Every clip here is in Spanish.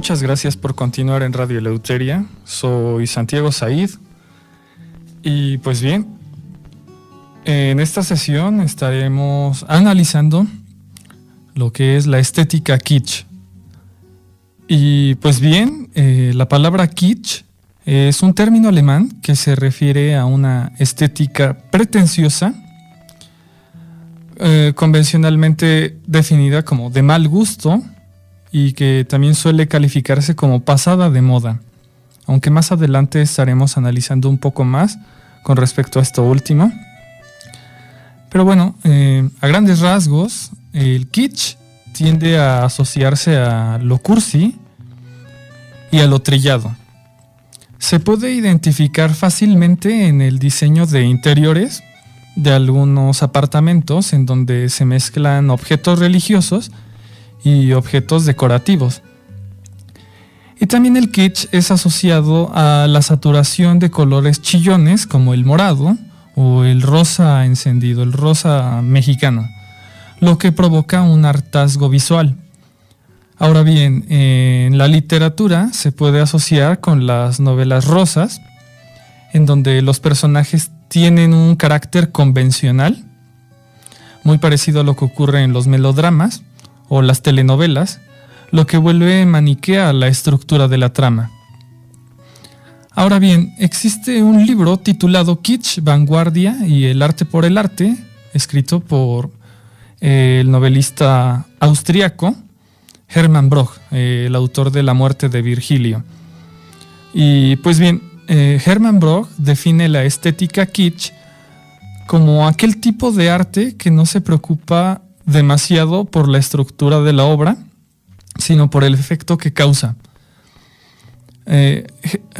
muchas gracias por continuar en Radio Eleuteria. Soy Santiago Said y pues bien, en esta sesión estaremos analizando lo que es la estética kitsch. Y pues bien, la palabra kitsch es un término alemán que se refiere a una estética pretenciosa, convencionalmente definida como de mal gusto y que también suele calificarse como pasada de moda, aunque más adelante estaremos analizando un poco más con respecto a esto último. Pero bueno, a grandes rasgos, el kitsch tiende a asociarse a lo cursi y a lo trillado. Se puede identificar fácilmente en el diseño de interiores de algunos apartamentos en donde se mezclan objetos religiosos y objetos decorativos. Y también el kitsch es asociado a la saturación de colores chillones como el morado o el rosa encendido, el rosa mexicano, lo que provoca un hartazgo visual. Ahora bien, en la literatura se puede asociar con las novelas rosas, en donde los personajes tienen un carácter convencional, muy parecido a lo que ocurre en los melodramas o las telenovelas, lo que vuelve maniquea la estructura de la trama. Ahora bien, existe un libro titulado Kitsch, Vanguardia y el arte por el arte, escrito por el novelista austriaco Hermann Broch, el autor de La muerte de Virgilio. Y pues bien, Hermann Broch define la estética kitsch como aquel tipo de arte que no se preocupa demasiado por la estructura de la obra, sino por el efecto que causa.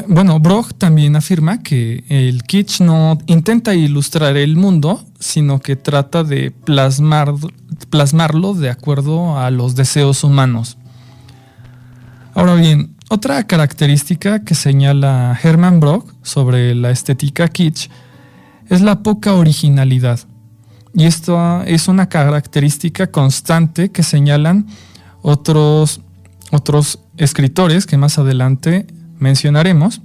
Broch también afirma que el kitsch no intenta ilustrar el mundo, sino que trata de plasmarlo de acuerdo a los deseos humanos. Ahora bien, otra característica que señala Hermann Broch sobre la estética kitsch es la poca originalidad. Y esto es una característica constante que señalan otros escritores que más adelante mencionaremos,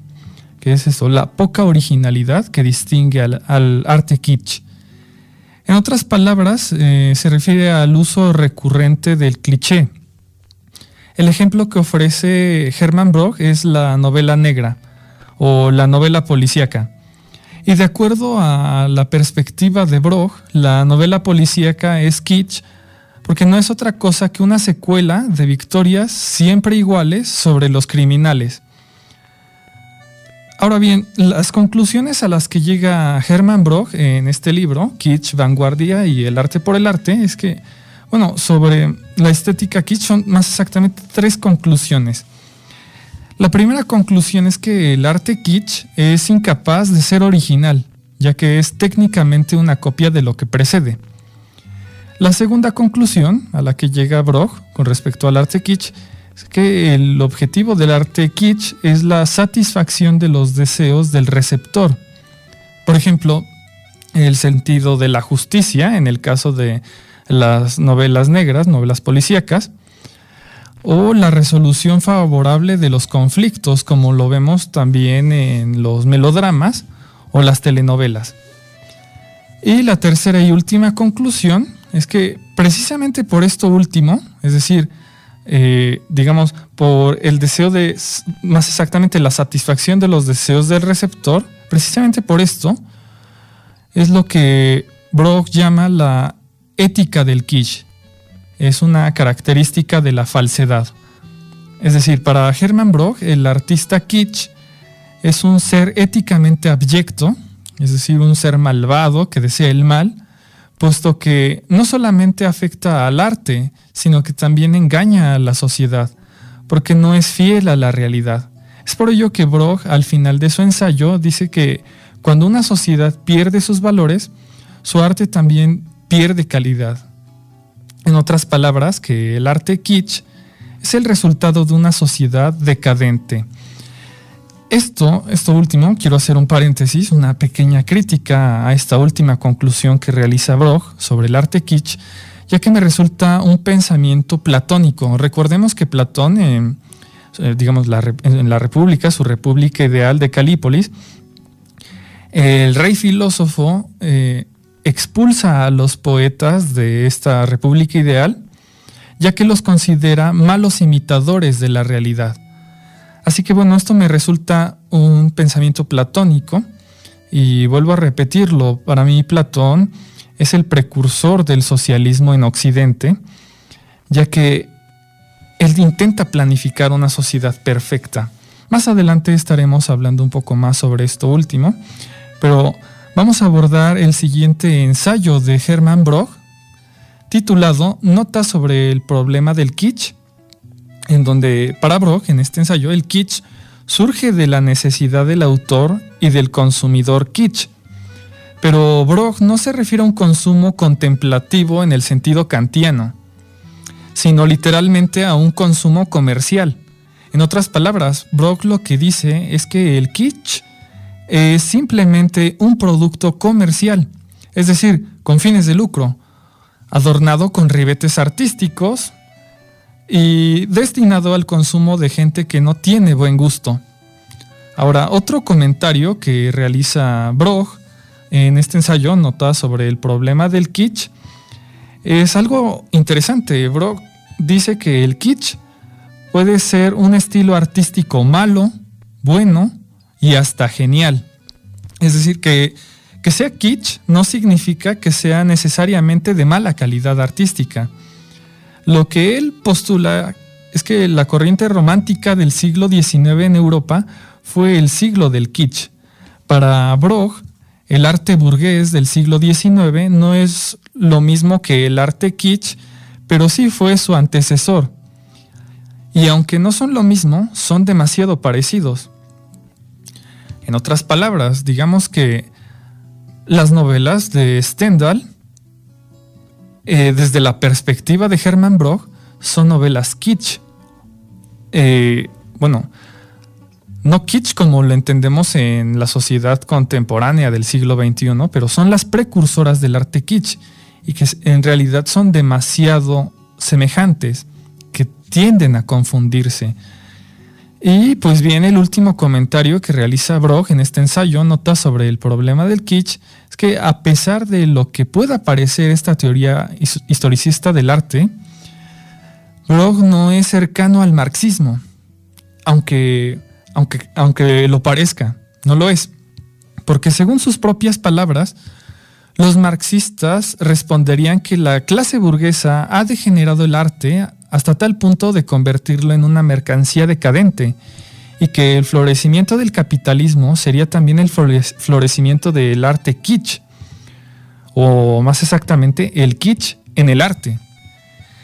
que es eso, la poca originalidad que distingue al arte kitsch. En otras palabras, se refiere al uso recurrente del cliché. El ejemplo que ofrece Hermann Broch es la novela negra o la novela policíaca. Y de acuerdo a la perspectiva de Broch, la novela policíaca es kitsch porque no es otra cosa que una secuela de victorias siempre iguales sobre los criminales. Ahora bien, las conclusiones a las que llega Hermann Broch en este libro, Kitsch, Vanguardia y el arte por el arte, es que, sobre la estética kitsch son más exactamente 3 conclusiones. La primera conclusión es que el arte kitsch es incapaz de ser original, ya que es técnicamente una copia de lo que precede. La segunda conclusión a la que llega Broch con respecto al arte kitsch es que el objetivo del arte kitsch es la satisfacción de los deseos del receptor. Por ejemplo, el sentido de la justicia en el caso de las novelas negras, novelas policíacas, o la resolución favorable de los conflictos, como lo vemos también en los melodramas o las telenovelas. Y la tercera y última conclusión es que precisamente por esto último, es decir, por el deseo de, más exactamente la satisfacción de los deseos del receptor, precisamente por esto es lo que Broch llama la ética del kitsch. Es una característica de la falsedad. Es decir, para Hermann Broch, el artista kitsch es un ser éticamente abyecto, es decir, un ser malvado que desea el mal, puesto que no solamente afecta al arte, sino que también engaña a la sociedad, porque no es fiel a la realidad. Es por ello que Broch, al final de su ensayo, dice que cuando una sociedad pierde sus valores, su arte también pierde calidad. En otras palabras, que el arte kitsch es el resultado de una sociedad decadente. Esto último, quiero hacer un paréntesis, una pequeña crítica a esta última conclusión que realiza Broch sobre el arte kitsch, ya que me resulta un pensamiento platónico. Recordemos que Platón en la República, su república ideal de Calípolis, el rey filósofo expulsa a los poetas de esta república ideal, ya que los considera malos imitadores de la realidad. Así que bueno, esto me resulta un pensamiento platónico, y vuelvo a repetirlo, para mí Platón es el precursor del socialismo en Occidente, ya que él intenta planificar una sociedad perfecta. Más adelante estaremos hablando un poco más sobre esto último, pero vamos a abordar el siguiente ensayo de Hermann Broch, titulado Notas sobre el problema del kitsch, en donde para Broch, en este ensayo, el kitsch surge de la necesidad del autor y del consumidor kitsch. Pero Broch no se refiere a un consumo contemplativo en el sentido kantiano, sino literalmente a un consumo comercial. En otras palabras, Broch lo que dice es que el kitsch es simplemente un producto comercial, es decir, con fines de lucro, adornado con ribetes artísticos y destinado al consumo de gente que no tiene buen gusto. Ahora, otro comentario que realiza Broch en este ensayo, Notas sobre el problema del kitsch, es algo interesante. Broch dice que el kitsch puede ser un estilo artístico malo, bueno y hasta genial. Es decir, que sea kitsch no significa que sea necesariamente de mala calidad artística. Lo que él postula es que la corriente romántica del siglo XIX en Europa fue el siglo del kitsch. Para Broch, el arte burgués del siglo XIX no es lo mismo que el arte kitsch, pero sí fue su antecesor. Y aunque no son lo mismo, son demasiado parecidos. En otras palabras, digamos que las novelas de Stendhal, desde la perspectiva de Hermann Broch, son novelas kitsch. No kitsch como lo entendemos en la sociedad contemporánea del siglo XXI, pero son las precursoras del arte kitsch y que en realidad son demasiado semejantes, que tienden a confundirse. Y pues bien, el último comentario que realiza Broch en este ensayo, Notas sobre el problema del kitsch, es que a pesar de lo que pueda parecer esta teoría historicista del arte, Broch no es cercano al marxismo, aunque lo parezca, no lo es, porque según sus propias palabras, los marxistas responderían que la clase burguesa ha degenerado el arte hasta tal punto de convertirlo en una mercancía decadente, y que el florecimiento del capitalismo sería también el florecimiento del arte kitsch, o más exactamente, el kitsch en el arte.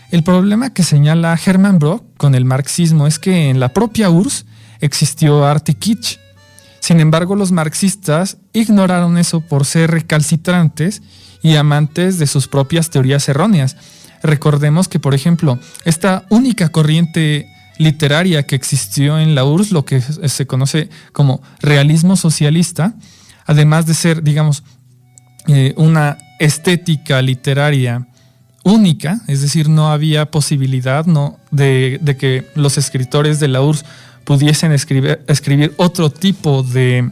El problema que señala Hermann Broch con el marxismo es que en la propia URSS existió arte kitsch. Sin embargo, los marxistas ignoraron eso por ser recalcitrantes y amantes de sus propias teorías erróneas. Recordemos que, por ejemplo, esta única corriente literaria que existió en la URSS, lo que se conoce como realismo socialista, además de ser, digamos, una estética literaria única, es decir, no había posibilidad de que los escritores de la URSS pudiesen escribir otro tipo de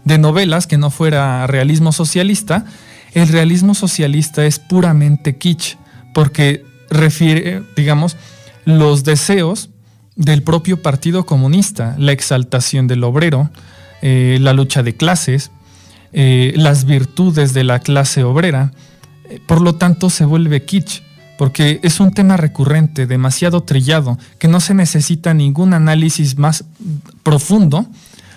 novelas que no fuera realismo socialista. El realismo socialista es puramente kitsch, porque refiere, digamos, los deseos del propio Partido Comunista, la exaltación del obrero, la lucha de clases, las virtudes de la clase obrera. Por lo tanto, se vuelve kitsch, porque es un tema recurrente, demasiado trillado, que no se necesita ningún análisis más profundo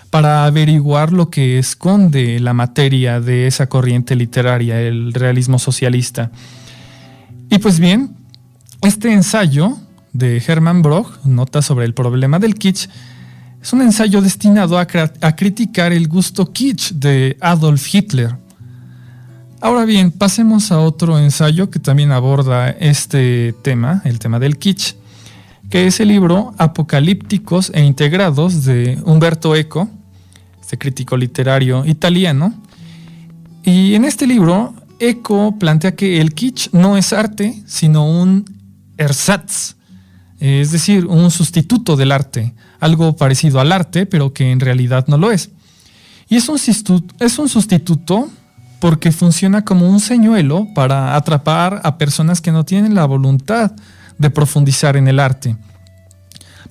para averiguar lo que esconde la materia de esa corriente literaria, el realismo socialista. Y pues bien, este ensayo de Hermann Broch, Notas sobre el problema del kitsch, es un ensayo destinado a criticar el gusto kitsch de Adolf Hitler. Ahora bien, pasemos a otro ensayo que también aborda este tema, el tema del kitsch, que es el libro Apocalípticos e Integrados de Umberto Eco, este crítico literario italiano. Y en este libro, Eco plantea que el kitsch no es arte, sino un ersatz, es decir, un sustituto del arte, algo parecido al arte, pero que en realidad no lo es. Y es un sustituto porque funciona como un señuelo para atrapar a personas que no tienen la voluntad de profundizar en el arte.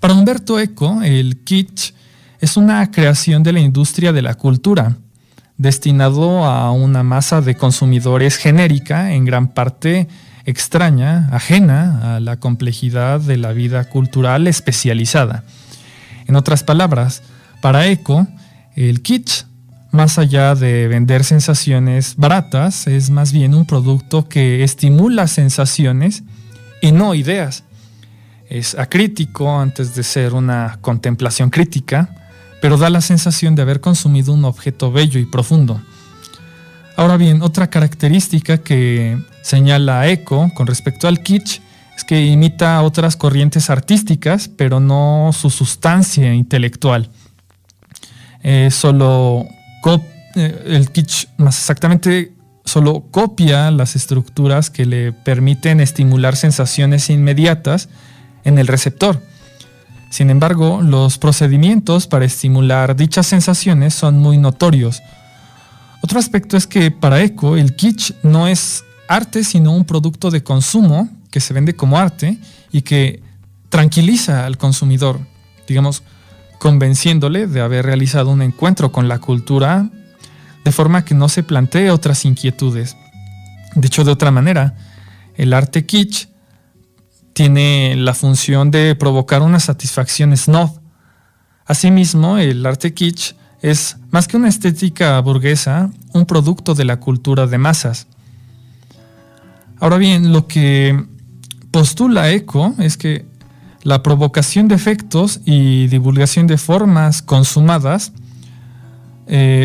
Para Umberto Eco, el kitsch es una creación de la industria de la cultura, destinado a una masa de consumidores genérica, en gran parte extraña, ajena a la complejidad de la vida cultural especializada. En otras palabras, para Eco, el kitsch, más allá de vender sensaciones baratas, es más bien un producto que estimula sensaciones y no ideas. Es acrítico antes de ser una contemplación crítica, pero da la sensación de haber consumido un objeto bello y profundo. Ahora bien, otra característica que señala Eco con respecto al kitsch es que imita otras corrientes artísticas, pero no su sustancia intelectual. El kitsch, más exactamente, solo copia las estructuras que le permiten estimular sensaciones inmediatas en el receptor. Sin embargo, los procedimientos para estimular dichas sensaciones son muy notorios. Otro aspecto es que para Eco el kitsch no es arte, sino un producto de consumo que se vende como arte y que tranquiliza al consumidor, digamos, convenciéndole de haber realizado un encuentro con la cultura, de forma que no se plantee otras inquietudes. Dicho de otra manera, el arte kitsch tiene la función de provocar una satisfacción snob. Asimismo, el arte kitsch es, más que una estética burguesa, un producto de la cultura de masas. Ahora bien, lo que postula Eco es que la provocación de efectos y divulgación de formas consumadas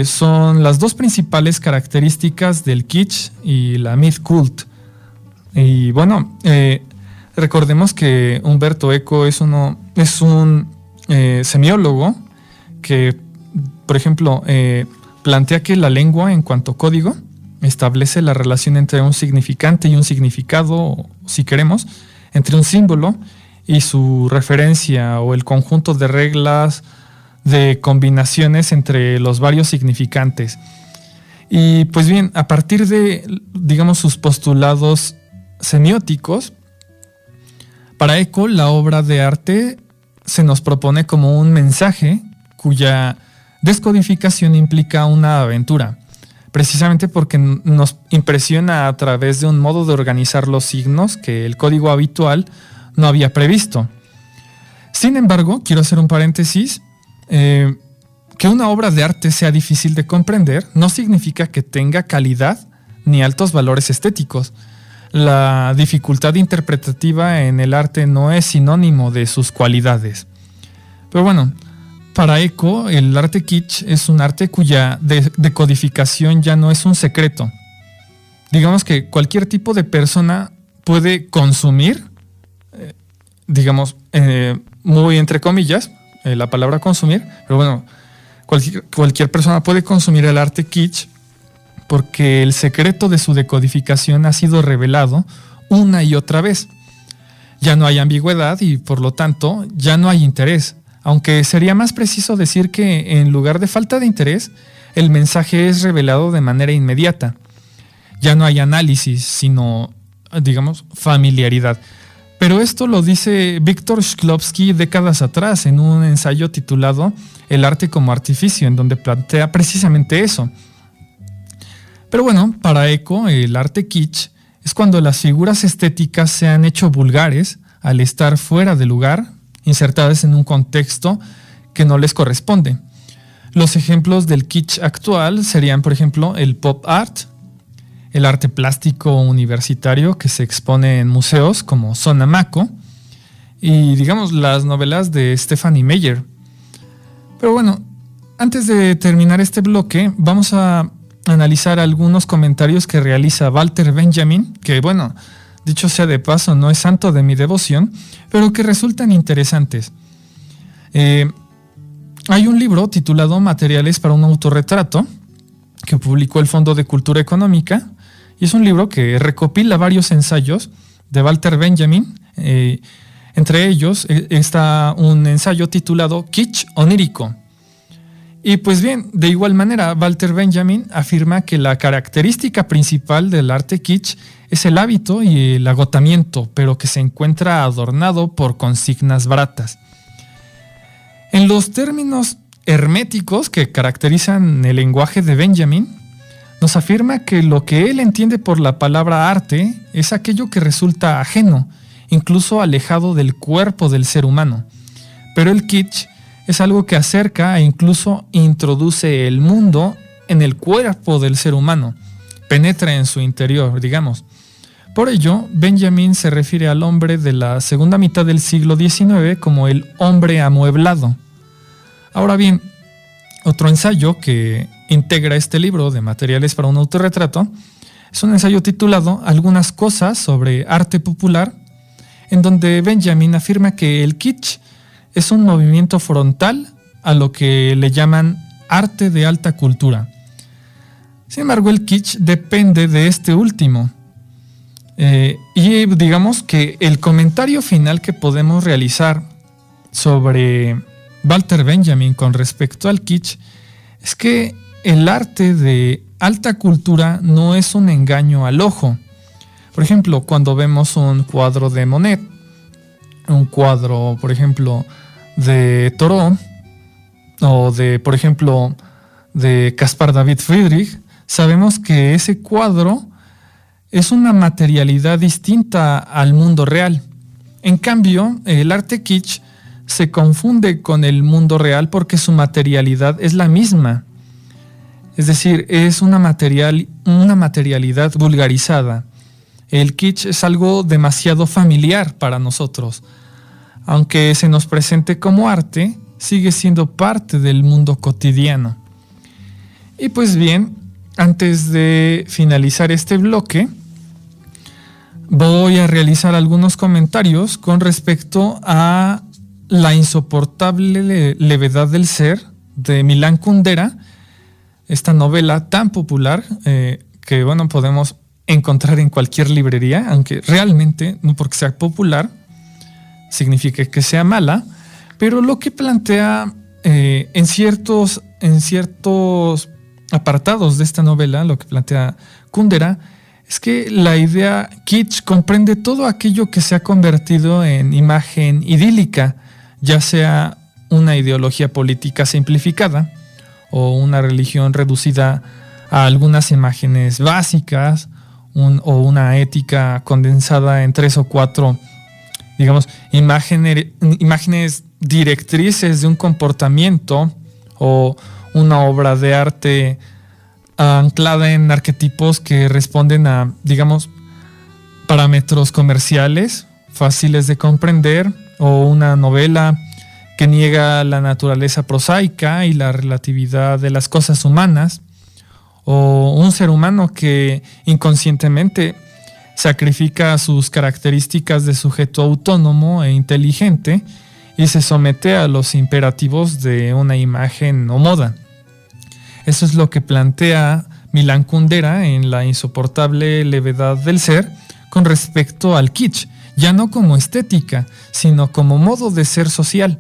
son las dos principales características del kitsch y la Mythkult. Y bueno, recordemos que Umberto Eco es un semiólogo que, por ejemplo, plantea que la lengua, en cuanto código, establece la relación entre un significante y un significado, si queremos, entre un símbolo y su referencia o el conjunto de reglas de combinaciones entre los varios significantes. Y pues bien, a partir de, digamos, sus postulados semióticos, para Eco la obra de arte se nos propone como un mensaje cuya descodificación implica una aventura, precisamente porque nos impresiona a través de un modo de organizar los signos que el código habitual no había previsto. Sin embargo, quiero hacer un paréntesis, que una obra de arte sea difícil de comprender no significa que tenga calidad ni altos valores estéticos. La dificultad interpretativa en el arte no es sinónimo de sus cualidades. Pero bueno, para Eco, el arte kitsch es un arte cuya decodificación ya no es un secreto. Digamos que cualquier tipo de persona puede consumir, digamos, muy entre comillas, la palabra consumir, pero bueno, cualquier persona puede consumir el arte kitsch porque el secreto de su decodificación ha sido revelado una y otra vez. Ya no hay ambigüedad y, por lo tanto, ya no hay interés, aunque sería más preciso decir que, en lugar de falta de interés, el mensaje es revelado de manera inmediata. Ya no hay análisis, sino, digamos, familiaridad. Pero esto lo dice Víctor Shklovsky décadas atrás en un ensayo titulado El arte como artificio, en donde plantea precisamente eso. Pero bueno, para Eco, el arte kitsch es cuando las figuras estéticas se han hecho vulgares al estar fuera de lugar, insertadas en un contexto que no les corresponde. Los ejemplos del kitsch actual serían, por ejemplo, el pop art, el arte plástico universitario que se expone en museos como Sonamaco y, digamos, las novelas de Stephanie Meyer. Pero bueno, antes de terminar este bloque, vamos a analizar algunos comentarios que realiza Walter Benjamin, que, bueno, dicho sea de paso, no es santo de mi devoción, pero que resultan interesantes. Hay un libro titulado Materiales para un autorretrato que publicó el Fondo de Cultura Económica, y es un libro que recopila varios ensayos de Walter Benjamin, en Entre ellos está un ensayo titulado Kitsch onírico. Y pues bien, de igual manera, Walter Benjamin afirma que la característica principal del arte kitsch es el hábito y el agotamiento, pero que se encuentra adornado por consignas baratas. En los términos herméticos que caracterizan el lenguaje de Benjamin, nos afirma que lo que él entiende por la palabra arte es aquello que resulta ajeno, incluso alejado del cuerpo del ser humano. Pero el kitsch es algo que acerca e incluso introduce el mundo en el cuerpo del ser humano, penetra en su interior, digamos. Por ello, Benjamin se refiere al hombre de la segunda mitad del siglo XIX como el hombre amueblado. Ahora bien, otro ensayo que integra este libro de materiales para un autorretrato es un ensayo titulado Algunas cosas sobre arte popular, en donde Benjamin afirma que el kitsch es un movimiento frontal a lo que le llaman arte de alta cultura. Sin embargo, el kitsch depende de este último. Y digamos que el comentario final que podemos realizar sobre Walter Benjamin con respecto al kitsch es que el arte de alta cultura no es un engaño al ojo. Por ejemplo, cuando vemos un cuadro de Monet, un cuadro, por ejemplo, de Thoreau, o de, por ejemplo, de Caspar David Friedrich, sabemos que ese cuadro es una materialidad distinta al mundo real. En cambio, el arte kitsch se confunde con el mundo real porque su materialidad es la misma. Es decir, es una materialidad vulgarizada. El kitsch es algo demasiado familiar para nosotros. Aunque se nos presente como arte, sigue siendo parte del mundo cotidiano. Y pues bien, antes de finalizar este bloque, voy a realizar algunos comentarios con respecto a La insoportable levedad del ser de Milan Kundera, esta novela tan popular que bueno, podemos encontrar en cualquier librería, aunque realmente no porque sea popular significa que sea mala, pero lo que plantea en ciertos apartados de esta novela, lo que plantea Kundera, es que la idea kitsch comprende todo aquello que se ha convertido en imagen idílica, ya sea una ideología política simplificada o una religión reducida a algunas imágenes básicas o una ética condensada en 3 o 4, digamos, imágenes directrices de un comportamiento o una obra de arte anclada en arquetipos que responden a, digamos, parámetros comerciales fáciles de comprender, o una novela que niega la naturaleza prosaica y la relatividad de las cosas humanas, o un ser humano que inconscientemente sacrifica sus características de sujeto autónomo e inteligente y se somete a los imperativos de una imagen o moda. Eso es lo que plantea Milan Kundera en La insoportable levedad del ser con respecto al kitsch, ya no como estética, sino como modo de ser social.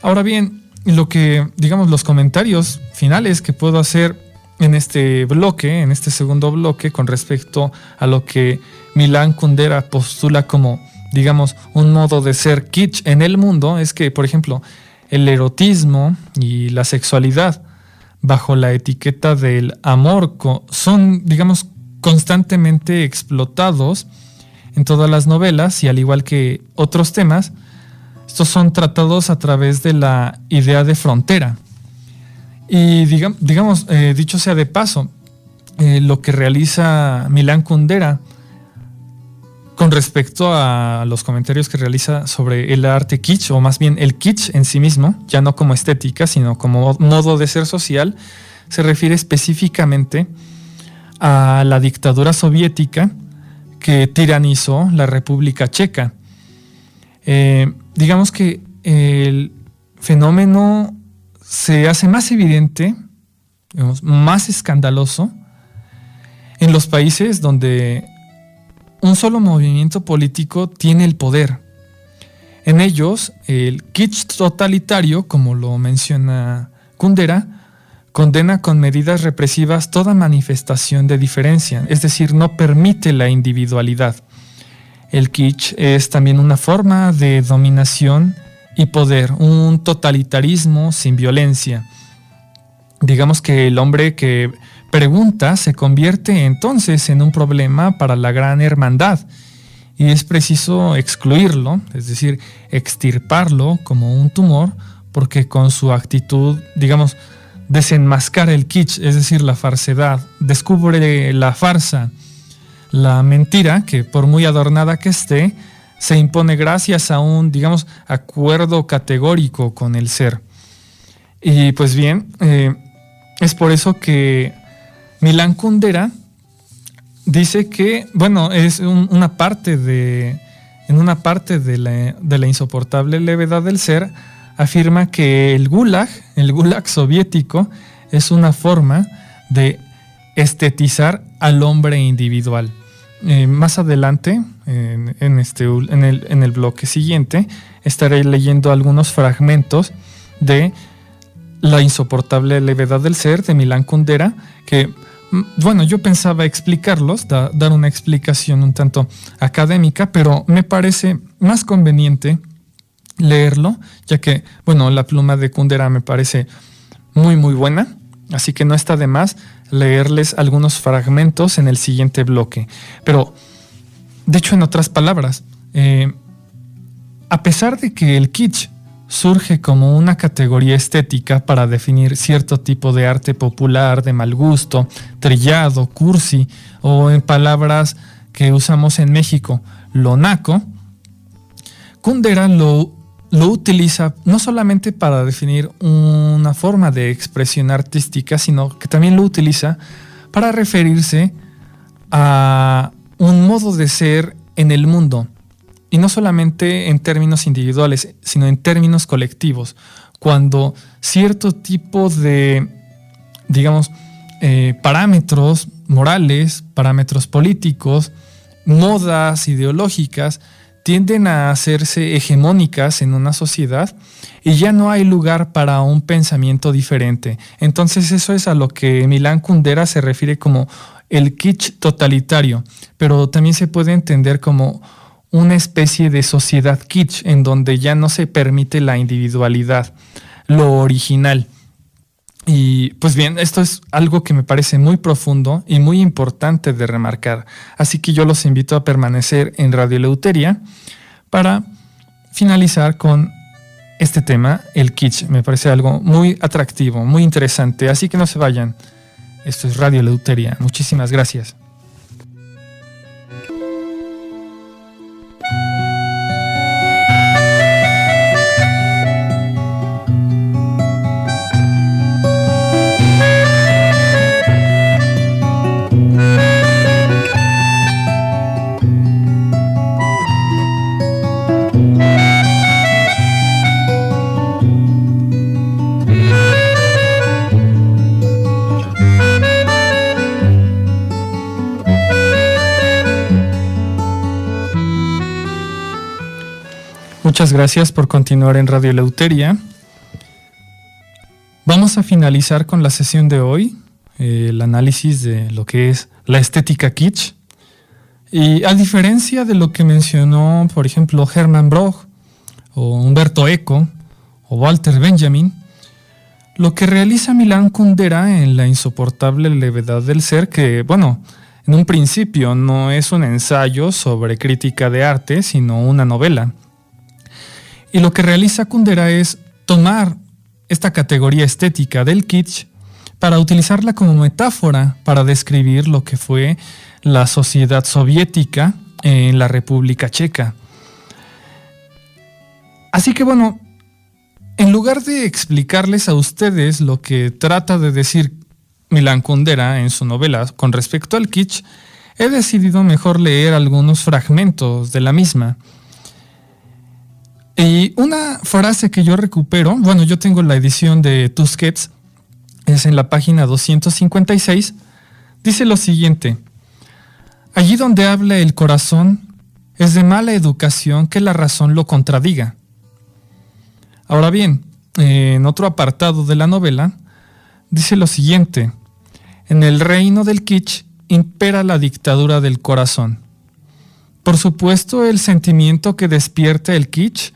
Ahora bien, los comentarios finales que puedo hacer en este bloque, en este segundo bloque, con respecto a lo que Milan Kundera postula como, digamos, un modo de ser kitsch en el mundo, es que, por ejemplo, el erotismo y la sexualidad bajo la etiqueta del amor son, digamos, constantemente explotados en todas las novelas, y al igual que otros temas, estos son tratados a través de la idea de frontera. Y dicho sea de paso, lo que realiza Milan Kundera con respecto a los comentarios que realiza sobre el arte kitsch, o más bien el kitsch en sí mismo, ya no como estética, sino como modo de ser social, se refiere específicamente a la dictadura soviética que tiranizó la República Checa. Digamos que el fenómeno se hace más evidente, digamos, más escandaloso en los países donde un solo movimiento político tiene el poder. En ellos, el kitsch totalitario, como lo menciona Kundera, condena con medidas represivas toda manifestación de diferencia, es decir, no permite la individualidad. El kitsch es también una forma de dominación y poder, un totalitarismo sin violencia. Digamos que el hombre que pregunta se convierte entonces en un problema para la gran hermandad y es preciso excluirlo, es decir, extirparlo como un tumor, porque con su actitud, digamos, desenmascara el kitsch, es decir, la falsedad, descubre la farsa, la mentira, que por muy adornada que esté, se impone gracias a un, digamos, acuerdo categórico con el ser. Y pues bien, es por eso que Milan Kundera dice que, bueno, es una parte de la insoportable levedad del ser, afirma que el gulag soviético, es una forma de estetizar al hombre individual. Más adelante, en el bloque siguiente, estaré leyendo algunos fragmentos de La insoportable levedad del ser de Milan Kundera, que, bueno, yo pensaba explicarlos, dar una explicación un tanto académica, pero me parece más conveniente leerlo, ya que, bueno, la pluma de Kundera me parece muy muy buena, así que no está de más leerles algunos fragmentos en el siguiente bloque. Pero, dicho en otras palabras, a pesar de que el kitsch surge como una categoría estética para definir cierto tipo de arte popular de mal gusto, trillado, cursi, o en palabras que usamos en México, lo naco, Kundera lo utiliza no solamente para definir una forma de expresión artística, sino que también lo utiliza para referirse a un modo de ser en el mundo. Y no solamente en términos individuales, sino en términos colectivos. Cuando cierto tipo de, digamos, parámetros morales, parámetros políticos, modas ideológicas, tienden a hacerse hegemónicas en una sociedad y ya no hay lugar para un pensamiento diferente. Entonces eso es a lo que Milan Kundera se refiere como el kitsch totalitario, pero también se puede entender como una especie de sociedad kitsch en donde ya no se permite la individualidad, lo original. Y pues bien, esto es algo que me parece muy profundo y muy importante de remarcar. Así que yo los invito a permanecer en Radio Eleuteria para finalizar con este tema, el kitsch. Me parece algo muy atractivo, muy interesante. Así que no se vayan. Esto es Radio Eleuteria. Muchísimas gracias. Muchas gracias por continuar en Radio Eleuteria. Vamos a finalizar con la sesión de hoy, el análisis de lo que es la estética kitsch. Y a diferencia de lo que mencionó, por ejemplo, Hermann Broch, o Umberto Eco, o Walter Benjamin, lo que realiza Milan Kundera en La insoportable levedad del ser, que, bueno, en un principio no es un ensayo sobre crítica de arte, sino una novela. Y lo que realiza Kundera es tomar esta categoría estética del kitsch para utilizarla como metáfora para describir lo que fue la sociedad soviética en la República Checa. Así que bueno, en lugar de explicarles a ustedes lo que trata de decir Milan Kundera en su novela con respecto al kitsch, he decidido mejor leer algunos fragmentos de la misma. Y una frase que yo recupero, bueno, yo tengo la edición de Tusquets, es en la página 256, dice lo siguiente: allí donde habla el corazón, Es de mala educación que la razón lo contradiga. Ahora bien, en otro apartado de la novela, dice lo siguiente: en el reino del kitsch impera la dictadura del corazón. Por supuesto, el sentimiento que despierta el kitsch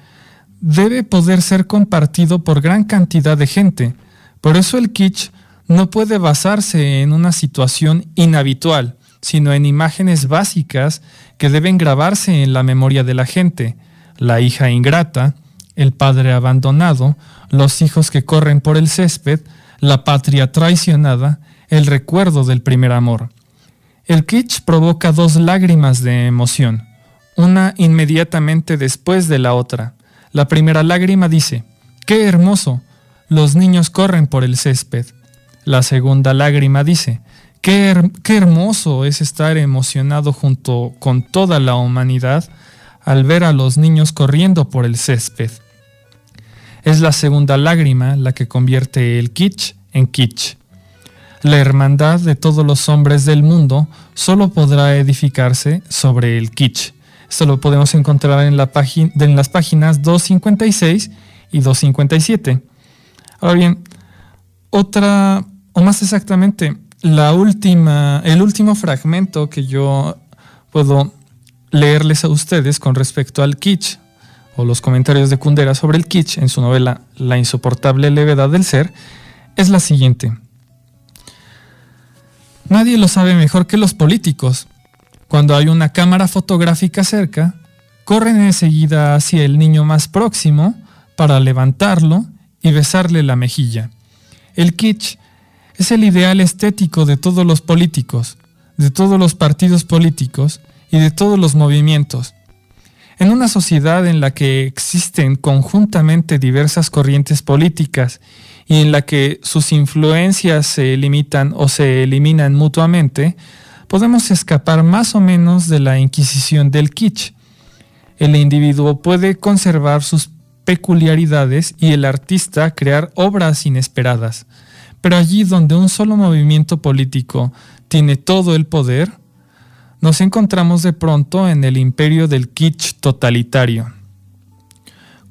debe poder ser compartido por gran cantidad de gente. Por eso el kitsch no puede basarse en una situación inhabitual, sino en imágenes básicas que deben grabarse en la memoria de la gente: la hija ingrata, el padre abandonado, los hijos que corren por el césped, la patria traicionada, el recuerdo del primer amor. El kitsch provoca dos lágrimas de emoción, una inmediatamente después de la otra. La primera lágrima dice: ¡qué hermoso! Los niños corren por el césped. La segunda lágrima dice: qué hermoso es estar emocionado junto con toda la humanidad al ver a los niños corriendo por el césped. Es la segunda lágrima la que convierte el kitsch en kitsch. La hermandad de todos los hombres del mundo solo podrá edificarse sobre el kitsch. Esto lo podemos encontrar en las páginas 256 y 257. Ahora bien, más exactamente, el último fragmento que yo puedo leerles a ustedes con respecto al kitsch, o los comentarios de Kundera sobre el kitsch en su novela La insoportable levedad del ser, es la siguiente. Nadie lo sabe mejor que los políticos. Cuando hay una cámara fotográfica cerca, corren enseguida hacia el niño más próximo para levantarlo y besarle la mejilla. El kitsch es el ideal estético de todos los políticos, de todos los partidos políticos y de todos los movimientos. En una sociedad en la que existen conjuntamente diversas corrientes políticas y en la que sus influencias se limitan o se eliminan mutuamente, podemos escapar más o menos de la inquisición del kitsch. El individuo puede conservar sus peculiaridades y el artista crear obras inesperadas. Pero allí donde un solo movimiento político tiene todo el poder, nos encontramos de pronto en el imperio del kitsch totalitario.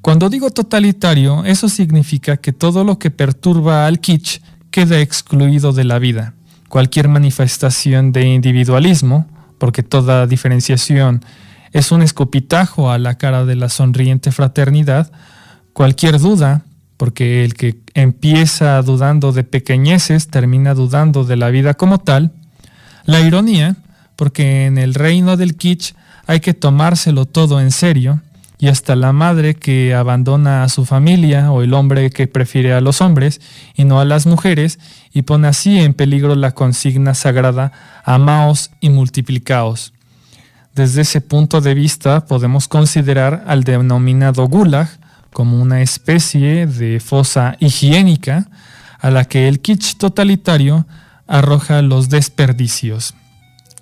Cuando digo totalitario, eso significa que todo lo que perturba al kitsch queda excluido de la vida. Cualquier manifestación de individualismo, porque toda diferenciación es un escupitajo a la cara de la sonriente fraternidad, cualquier duda, porque el que empieza dudando de pequeñeces termina dudando de la vida como tal, la ironía, porque en el reino del kitsch hay que tomárselo todo en serio, y hasta la madre que abandona a su familia o el hombre que prefiere a los hombres y no a las mujeres y pone así en peligro la consigna sagrada amaos y multiplicaos. Desde ese punto de vista podemos considerar al denominado gulag como una especie de fosa higiénica a la que el kitsch totalitario arroja los desperdicios.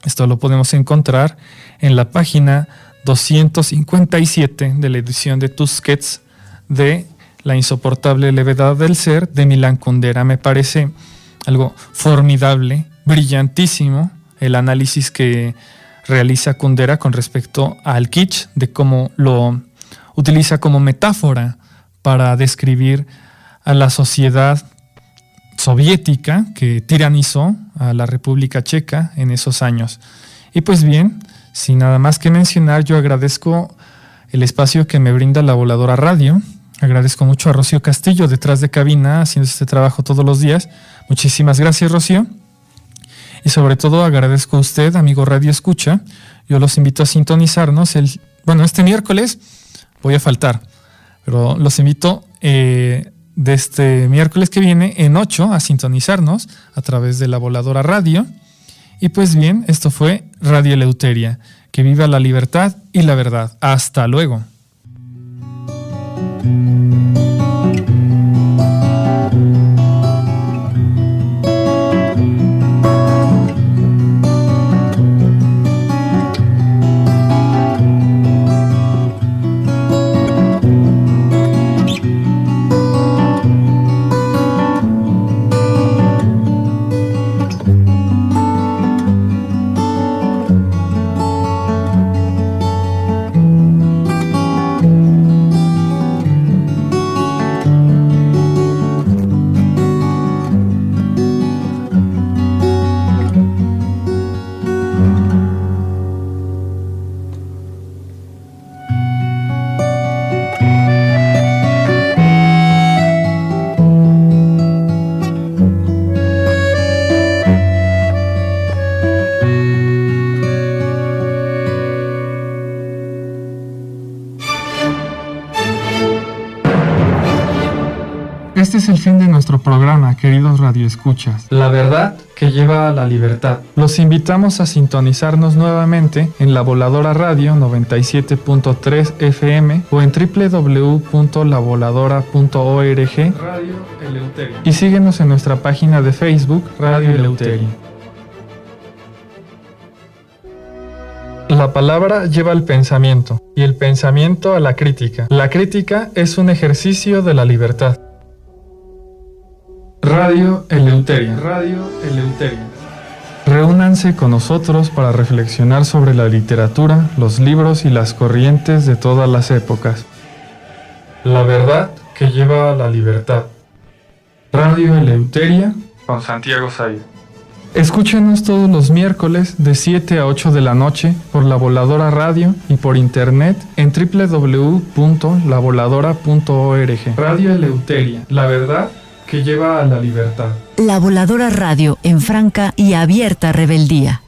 Esto lo podemos encontrar en la página 257 de la edición de Tusquets de La insoportable levedad del ser de Milan Kundera. Me parece algo formidable, brillantísimo el análisis que realiza Kundera con respecto al kitsch, de cómo lo utiliza como metáfora para describir a la sociedad soviética que tiranizó a la República Checa en esos años. Y pues bien, sin nada más que mencionar, yo agradezco el espacio que me brinda La Voladora Radio. Agradezco mucho a Rocío Castillo detrás de cabina haciendo este trabajo todos los días. Muchísimas gracias, Rocío. Y sobre todo agradezco a usted, amigo Radio Escucha. Yo los invito a sintonizarnos. Este miércoles voy a faltar, pero los invito de este miércoles que viene en 8 a sintonizarnos a través de La Voladora Radio. Y pues bien, esto fue Radio Eleuteria. Que viva la libertad y la verdad. Hasta luego. es el fin de nuestro programa, queridos radioescuchas. La verdad que lleva a la libertad. Los invitamos a sintonizarnos nuevamente en La Voladora Radio 97.3 FM o en www.lavoladora.org Radio Eleuterio. Y síguenos en nuestra página de Facebook Radio Eleuterio. La palabra lleva al pensamiento y el pensamiento a la crítica. La crítica es un ejercicio de la libertad. Radio Eleuterio. Radio Eleuterio. Reúnanse con nosotros para reflexionar sobre la literatura, los libros y las corrientes de todas las épocas. La verdad que lleva a la libertad. Radio Eleuteria con Santiago Said. Escúchenos todos los miércoles de 7 a 8 de la noche por La Voladora Radio y por internet en www.lavoladora.org. Radio Eleuteria, la verdad que lleva a la libertad. La Voladora Radio en franca y abierta rebeldía.